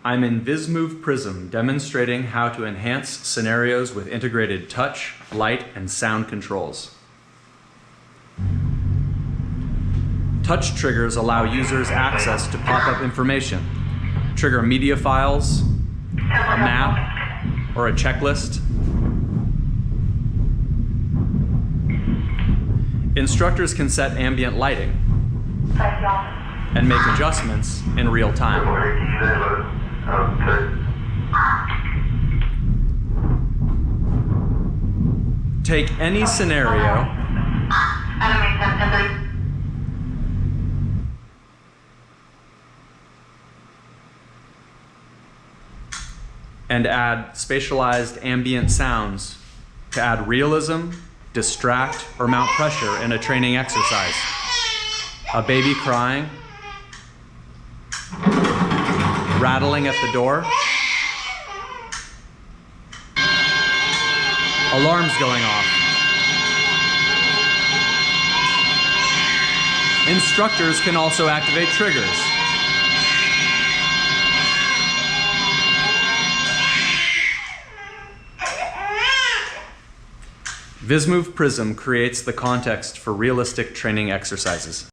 I'm in VisMove PRISM demonstrating how to enhance scenarios with integrated touch, light, and sound controls. Touch triggers allow users access to pop-up information, trigger media files, a map, or a checklist. Instructors can set ambient lighting and make adjustments in real time. Take any scenario and add spatialized ambient sounds to add realism, distract, or mount pressure in a training exercise. A baby crying, rattling at the door, alarms going off. Instructors can also activate triggers. VisMove PRISM creates the context for realistic training exercises.